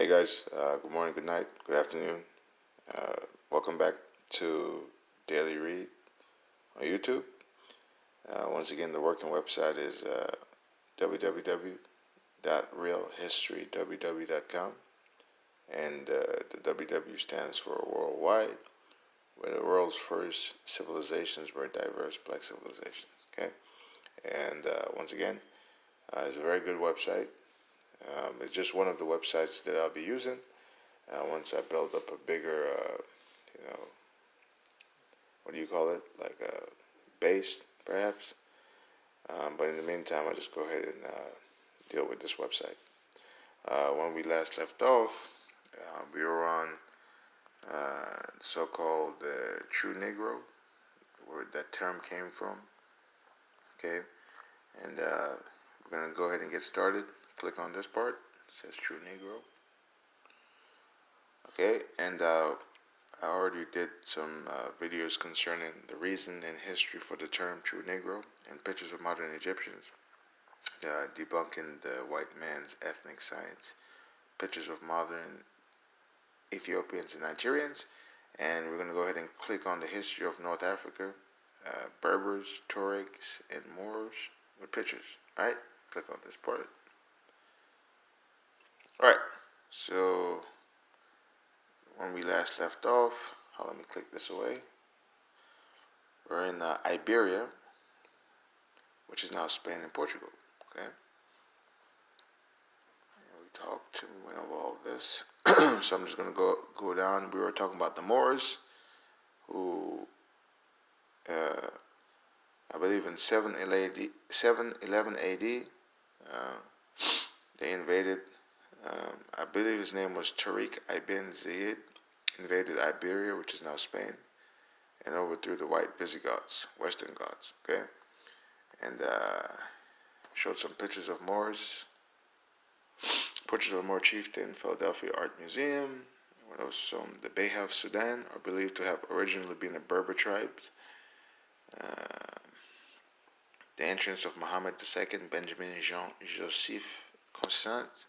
Hey guys, good morning, good night, good afternoon. Welcome back to Daily Read on YouTube. Once again, the working website is www.realhistorywww.com, and the WW stands for worldwide, where the world's first civilizations were diverse black civilizations. Okay, and once again, it's a very good website. It's just one of the websites that I'll be using. Once I build up a bigger, what do you call it? Like a base, perhaps. But in the meantime, I'll just go ahead and deal with this website. When we last left off, we were on so-called True Negro, where that term came from. Okay, and we're going to go ahead and get started. Click on this part. It says True Negro. Okay, and I already did some videos concerning the reason and history for the term True Negro and pictures of modern Egyptians, debunking the white man's ethnic science, pictures of modern Ethiopians and Nigerians, and we're going to go ahead and click on the history of North Africa, Berbers, Tuaregs, and Moors with pictures. Alright, click on this part. Alright, so when we last left off, let me click this away. We're in Iberia, which is now Spain and Portugal. Okay, and we went over all this. So I'm just gonna go down. We were talking about the Moors, who I believe in 711 AD, they invaded. I believe his name was Tariq ibn Ziyad, invaded Iberia, which is now Spain, and overthrew the white Visigoths, Western Goths. Okay, and showed some pictures of Moors, portraits of a Moor chieftain, Philadelphia Art Museum. What else? The Beja of Sudan are believed to have originally been a Berber tribe. The entrance of Muhammad II, Benjamin Jean-Joseph Constant.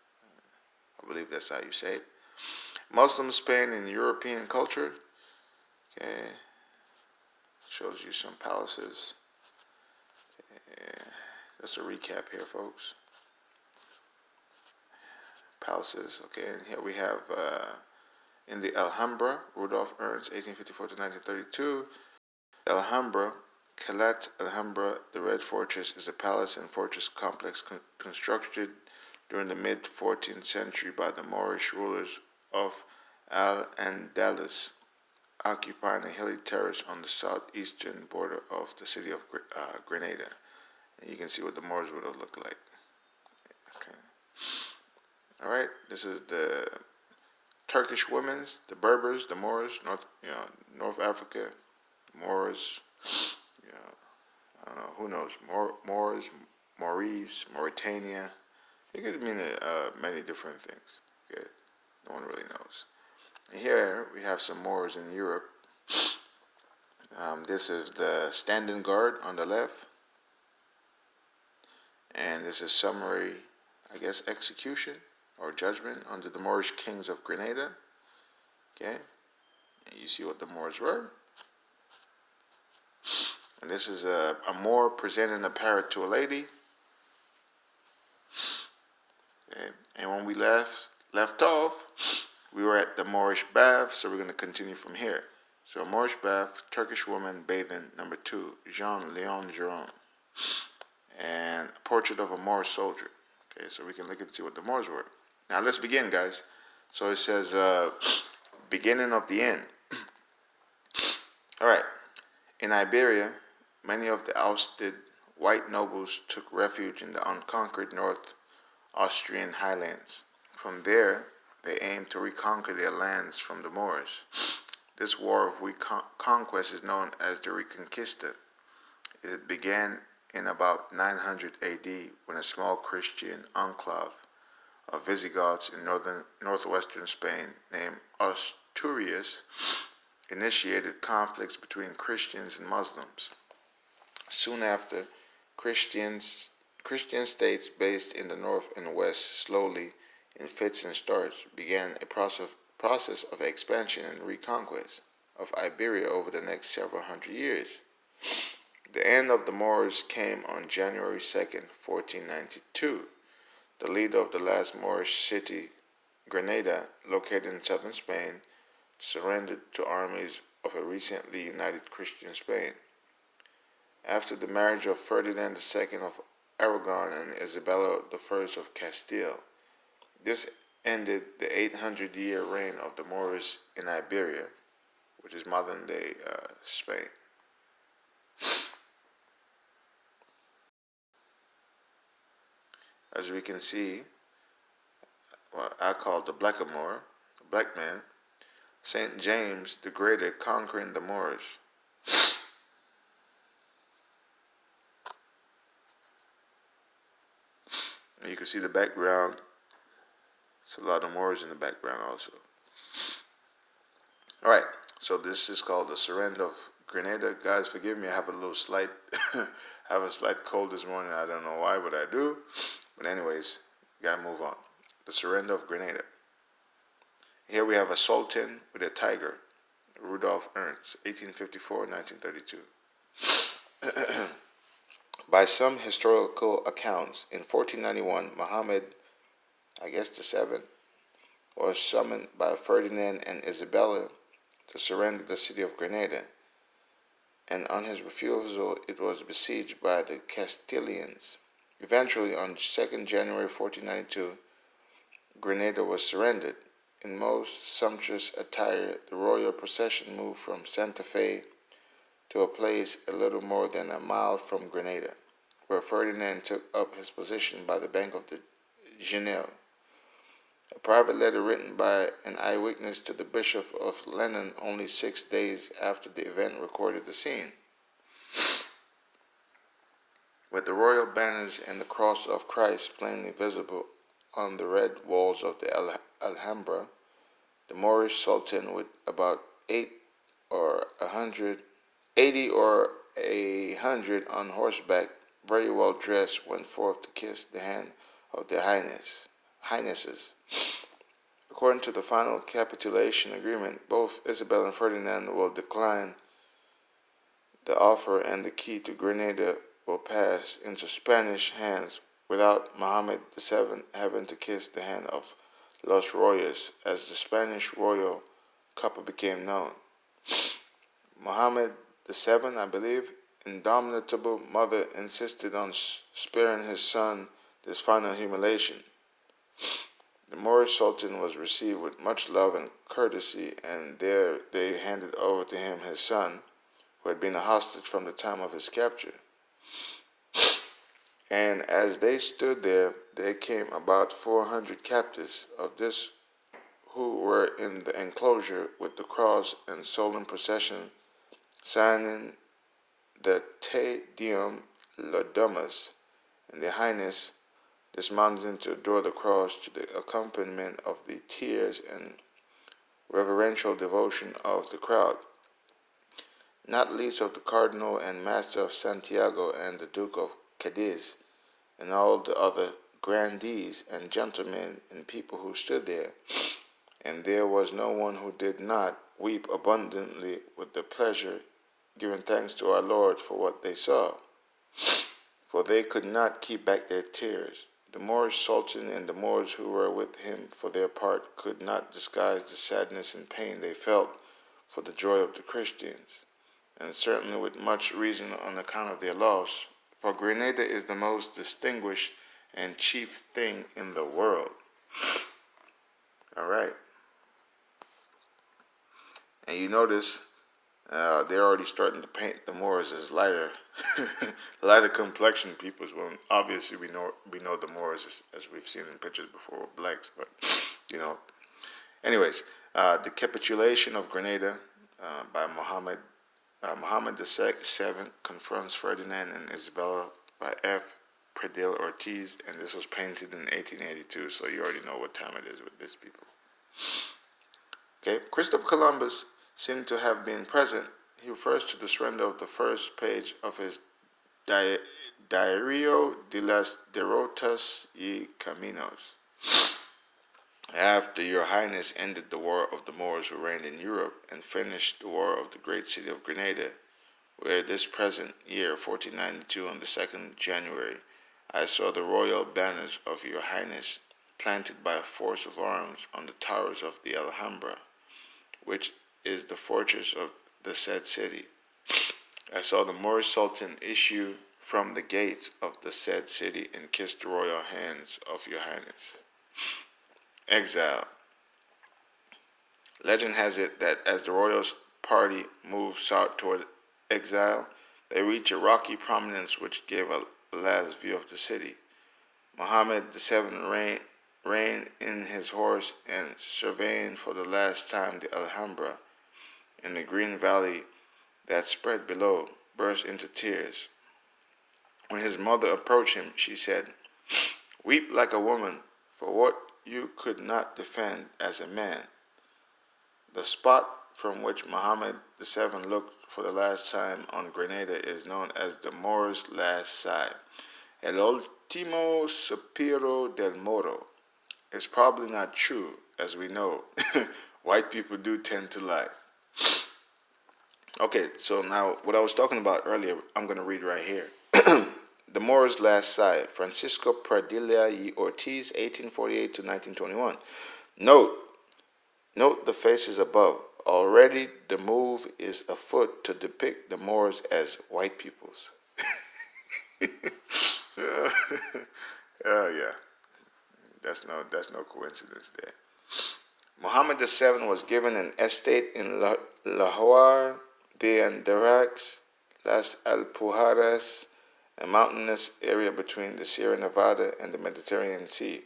I believe that's how you say it. Muslim Spain and European culture. Okay, shows you some palaces. That's a recap here, folks. Palaces. Okay, and here we have in the Alhambra, Rudolf Ernst, 1854 to 1932. Alhambra, Calat Alhambra, the Red Fortress, is a palace and fortress complex constructed during the mid-14th century by the Moorish rulers of Al-Andalus, occupying a hilly terrace on the southeastern border of the city of Grenada. And you can see what the Moors would have looked like. Okay. All right, this is the Turkish women's, the Berbers, the Moors, North Africa, Moors. I don't know, who knows? Moors, Maurice, Mauritania. It could mean many different things. Okay, no one really knows. And here we have some Moors in Europe. This is the Standing Guard on the left, and this is summary, I guess, execution or judgment under the Moorish kings of Grenada. Okay, and you see what the Moors were. And this is a Moor presenting a parrot to a lady. Okay. And when we left off, we were at the Moorish bath, so we're going to continue from here. So Moorish bath, Turkish woman bathing, number 2, Jean-Léon Geron, and a portrait of a Moor soldier. Okay, so we can look and see what the Moors were. Now let's begin, guys. So it says, beginning of the end. All right. In Iberia, many of the ousted white nobles took refuge in the unconquered North Austrian highlands. From there, they aimed to reconquer their lands from the Moors. This war of conquest is known as the Reconquista. It began in about 900 AD when a small Christian enclave of Visigoths in northwestern Spain named Asturias initiated conflicts between Christians and Muslims. Soon after, Christian states based in the north and west slowly in fits and starts, began a process of expansion and reconquest of Iberia over the next several hundred years. The end of the Moors came on January 2nd, 1492. The leader of the last Moorish city, Granada, located in southern Spain, surrendered to armies of a recently united Christian Spain. After the marriage of Ferdinand II of Aragon and Isabella I of Castile, this ended the 800-year reign of the Moors in Iberia, which is modern-day Spain. As we can see, what I call the Blackamoor, the black man, St. James the Greater conquering the Moors. And you can see the background. It's a lot of Moors in the background also. Alright, so this is called the Surrender of Grenada. Guys, forgive me, I have a little slight have a slight cold this morning. I don't know why, but I do. But anyways, gotta move on. The Surrender of Grenada. Here we have a sultan with a tiger, Rudolf Ernst, 1854-1932. By some historical accounts, in 1491, Muhammad, I guess the seventh, was summoned by Ferdinand and Isabella to surrender the city of Grenada, and on his refusal it was besieged by the Castilians. Eventually, on 2nd January 1492, Grenada was surrendered. In most sumptuous attire, the royal procession moved from Santa Fe to a place a little more than a mile from Grenada, where Ferdinand took up his position by the bank of the Genil. A private letter written by an eyewitness to the Bishop of Lenin only 6 days after the event recorded the scene. With the royal banners and the cross of Christ plainly visible on the red walls of the Alhambra, the Moorish Sultan, with about 80 or 100 on horseback, very well dressed, went forth to kiss the hand of their highnesses. According to the final capitulation agreement, both Isabel and Ferdinand will decline the offer, and the key to Grenada will pass into Spanish hands without Mohammed VII having to kiss the hand of Los Royas, as the Spanish royal couple became known. Mohammed VII, I believe, indomitable mother, insisted on sparing his son this final humiliation. The Moorish Sultan was received with much love and courtesy, and there they handed over to him his son, who had been a hostage from the time of his capture. And as they stood there came about 400 captives of this who were in the enclosure with the cross and solemn procession, signing the Te Deum Laudamus, and their highness dismounted to adore the cross to the accompaniment of the tears and reverential devotion of the crowd, not least of the Cardinal and Master of Santiago and the Duke of Cadiz, and all the other grandees and gentlemen and people who stood there. And there was no one who did not weep abundantly with the pleasure, giving thanks to our Lord for what they saw, for they could not keep back their tears. The Moorish Sultan and the Moors who were with him, for their part, could not disguise the sadness and pain they felt for the joy of the Christians, and certainly with much reason on account of their loss, for Grenada is the most distinguished and chief thing in the world. All right. And you notice they're already starting to paint the Moors as lighter complexion peoples. Well, obviously we know the Moors as we've seen in pictures before with blacks, but you know. Anyways, the capitulation of Grenada by Muhammad VII confronts Ferdinand and Isabella by F. Pradil Ortiz, and this was painted in 1882. So you already know what time it is with these people. Okay, Christopher Columbus seemed to have been present. He refers to the surrender of the first page of his Diario de las Derrotas y Caminos. After your highness ended the war of the Moors who reigned in Europe and finished the war of the great city of Grenada, where this present year, 1492, on the 2nd January, I saw the royal banners of your highness planted by a force of arms on the towers of the Alhambra, which is the fortress of the said city. I saw the Moorish Sultan issue from the gates of the said city and kiss the royal hands of your highness. Exile. Legend has it that as the royal party moved south toward exile, they reached a rocky prominence which gave a last view of the city. Muhammad VII reined in his horse and surveying for the last time the Alhambra in the green valley that spread below, burst into tears. When his mother approached him, she said, "Weep like a woman for what you could not defend as a man." The spot from which Muhammad VII looked for the last time on Grenada is known as the Moor's last sigh. El último suspiro del Moro. It's probably not true, as we know. White people do tend to lie. Okay, so now what I was talking about earlier, I'm going to read right here. The Moor's Last Sigh, Francisco Pradilla y Ortiz, 1848 to 1921. Note the faces above. Already the move is afoot to depict the Moors as white peoples. Oh yeah, that's no coincidence there. Muhammad VII was given an estate in Lahore de Andarax, Las Alpujarras, a mountainous area between the Sierra Nevada and the Mediterranean Sea,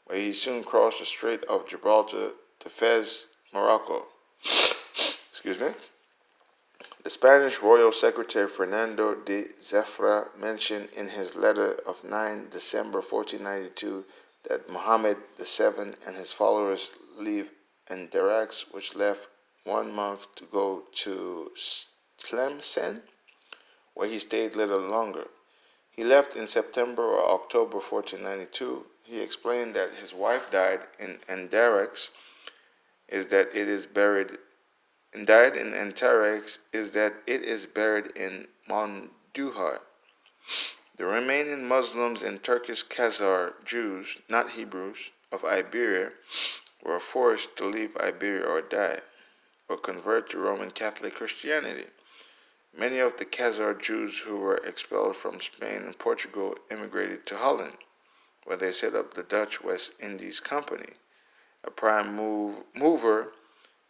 where he soon crossed the Strait of Gibraltar to Fez, Morocco. Excuse me. The Spanish Royal Secretary Fernando de Zafra mentioned in his letter of 9 December 1492 that Muhammad VII and his followers leave Andarax, which left 1 month to go to Tlemcen, where he stayed little longer. He left in September or October 1492. He explained that his wife died in Andarax, is that it is buried in Monduhar. The remaining Muslims and Turkish Khazar Jews, not Hebrews, of Iberia were forced to leave Iberia or die, or convert to Roman Catholic Christianity. Many of the Khazar Jews who were expelled from Spain and Portugal immigrated to Holland, where they set up the Dutch West Indies Company, a prime mover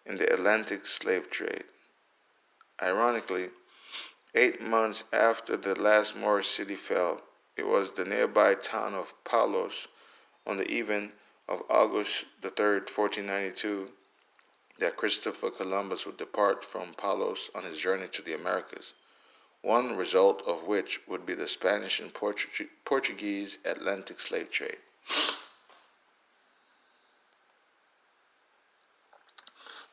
in the Atlantic slave trade. Ironically, 8 months after the last Moorish city fell, it was the nearby town of Palos, on the even of August the 3rd, 1492, that Christopher Columbus would depart from Palos on his journey to the Americas, one result of which would be the Spanish and Portuguese Atlantic slave trade.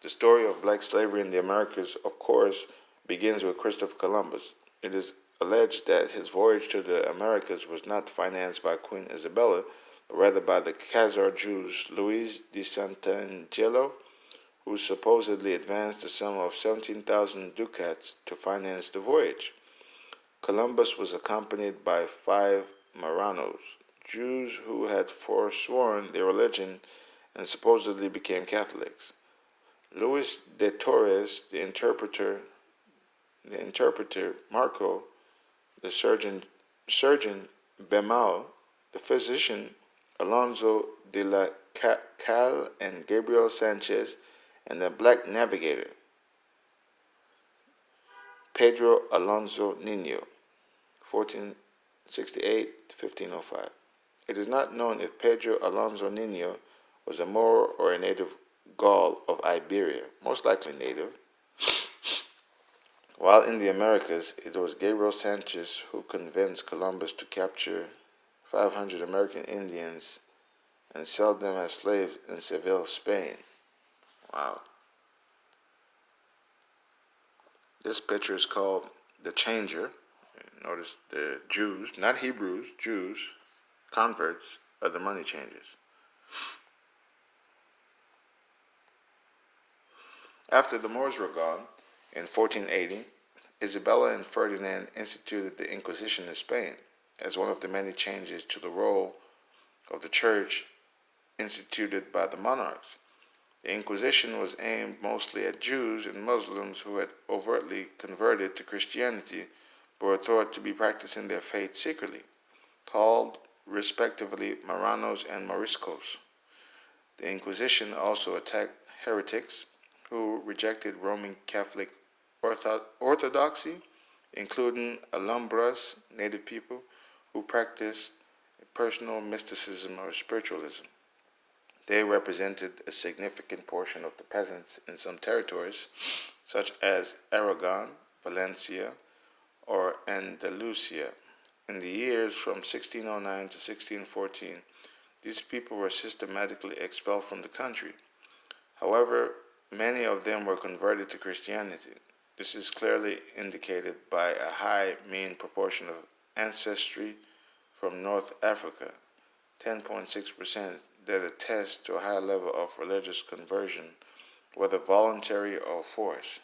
The story of black slavery in the Americas, of course, begins with Christopher Columbus. It is alleged that his voyage to the Americas was not financed by Queen Isabella, but rather by the Khazar Jews Luis de Santangelo, who supposedly advanced the sum of 17,000 ducats to finance the voyage. Columbus was accompanied by 5 Marranos, Jews who had forsworn their religion and supposedly became Catholics. Luis de Torres, the interpreter Marco, the surgeon Bemal, the physician Alonso de la Cal, and Gabriel Sanchez, and the black navigator Pedro Alonso Nino, 1468 to 1505. It is not known if Pedro Alonso Nino was a Moor or a native Gaul of Iberia, most likely native. While in the Americas, it was Gabriel Sanchez who convinced Columbus to capture 500 American Indians and sell them as slaves in Seville, Spain. Wow. This picture is called The Changer. Notice the Jews, not Hebrews, Jews, converts, are the money changers. After the Moors were gone, in 1480, Isabella and Ferdinand instituted the Inquisition in Spain as one of the many changes to the role of the Church instituted by the monarchs. The Inquisition was aimed mostly at Jews and Muslims who had overtly converted to Christianity but were thought to be practicing their faith secretly, called respectively Marranos and Moriscos. The Inquisition also attacked heretics who rejected Roman Catholic orthodoxy, including Alhambras, native people, who practiced personal mysticism or spiritualism. They represented a significant portion of the peasants in some territories, such as Aragon, Valencia, or Andalusia. In the years from 1609 to 1614, these people were systematically expelled from the country. However, many of them were converted to Christianity. This is clearly indicated by a high mean proportion of ancestry from North Africa, 10.6%, that attest to a high level of religious conversion, whether voluntary or forced.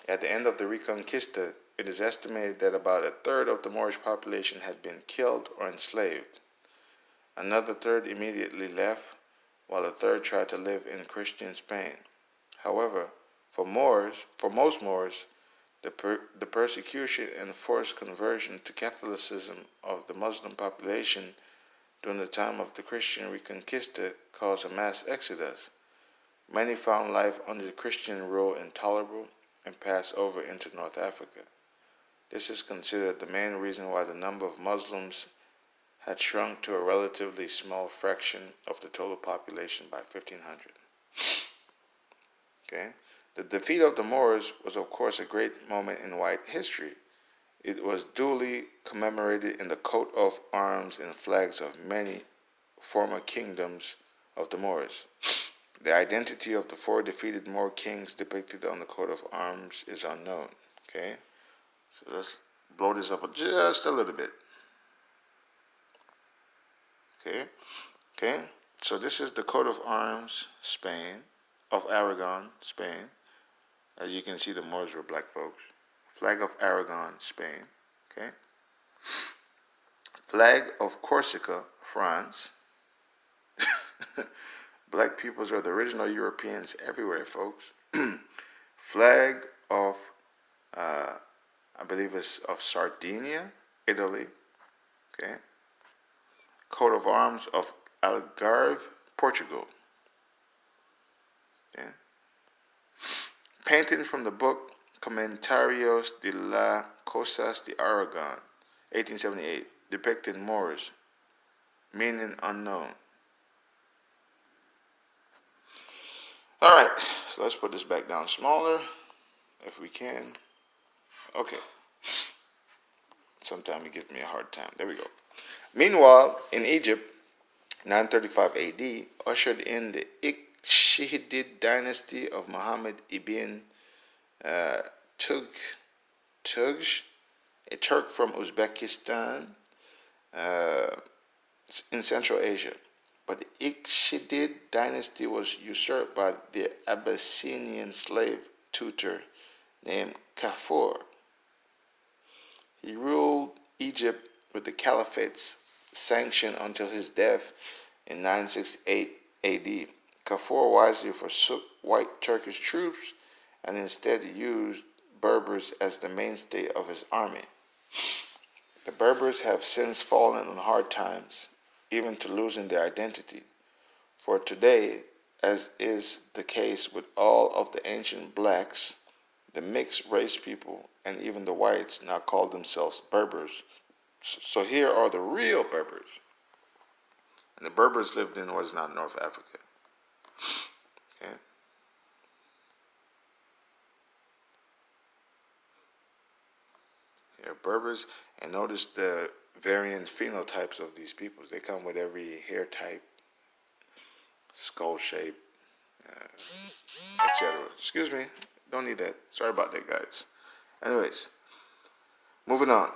At the end of the Reconquista, it is estimated that about a third of the Moorish population had been killed or enslaved. Another third immediately left, while a third tried to live in Christian Spain. However, for most Moors, the persecution and forced conversion to Catholicism of the Muslim population during the time of the Christian Reconquista caused a mass exodus. Many found life under Christian rule intolerable and passed over into North Africa. This is considered the main reason why the number of Muslims had shrunk to a relatively small fraction of the total population by 1500. Okay? The defeat of the Moors was, of course, a great moment in white history. It was duly commemorated in the coat of arms and flags of many former kingdoms of the Moors. The identity of the four defeated Moor kings depicted on the coat of arms is unknown. Okay? So let's blow this up just a little bit. Okay? So this is the coat of arms, Spain, of Aragon, Spain. As you can see, the Moors were black folks. Flag of Aragon, Spain. Okay? Flag of Corsica, France. Black peoples are the original Europeans everywhere, folks. Flag of, I believe it's of Sardinia, Italy. Okay? Coat of arms of Algarve, Portugal. Okay? Painting from the book Comentarios de las Cosas de Aragon, 1878, depicting Moors, meaning unknown. Alright, so let's put this back down smaller, if we can. Okay. Sometimes it gives me a hard time. There we go. Meanwhile, in Egypt, 935 AD, ushered in the Ikhshidid dynasty of Muhammad ibn Tugh, a Turk from Uzbekistan in Central Asia. But the Ikhshidid dynasty was usurped by the Abyssinian slave tutor named Kafur. He ruled Egypt with the Caliphate's sanction until his death in 968 AD. Kafur wisely forsook white Turkish troops and instead used Berbers as the mainstay of his army. The Berbers have since fallen on hard times, even to losing their identity. For today, as is the case with all of the ancient blacks, the mixed race people, and even the whites now call themselves Berbers. So here are the real Berbers. And the Berbers lived in what is now North Africa. Okay. Here are Berbers, and notice the varying phenotypes of these peoples. They come with every hair type, skull shape, etc. Excuse me, don't need that. Sorry about that, guys. Anyways, moving on.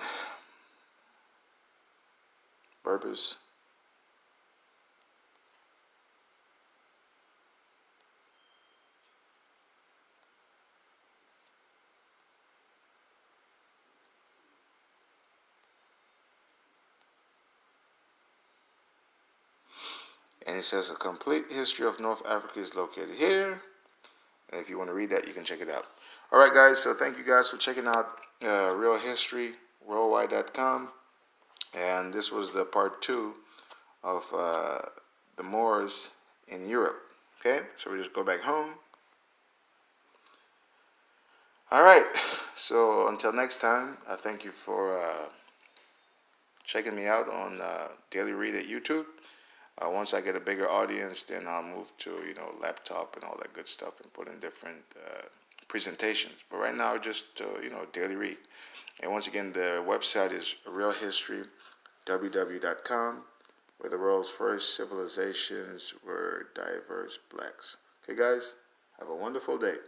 Berbers. And it says a complete history of North Africa is located here. And if you want to read that, you can check it out. All right, guys. So thank you guys for checking out realhistoryworldwide.com. And this was the part 2 of the Moors in Europe. Okay, so we just go back home. All right, so until next time, I thank you for checking me out on Daily Read at YouTube. Once I get a bigger audience, then I'll move to laptop and all that good stuff and put in different presentations. But right now, just Daily Read. And once again, the website is realhistorywww.com, where the world's first civilizations were diverse blacks. Okay, guys, have a wonderful day.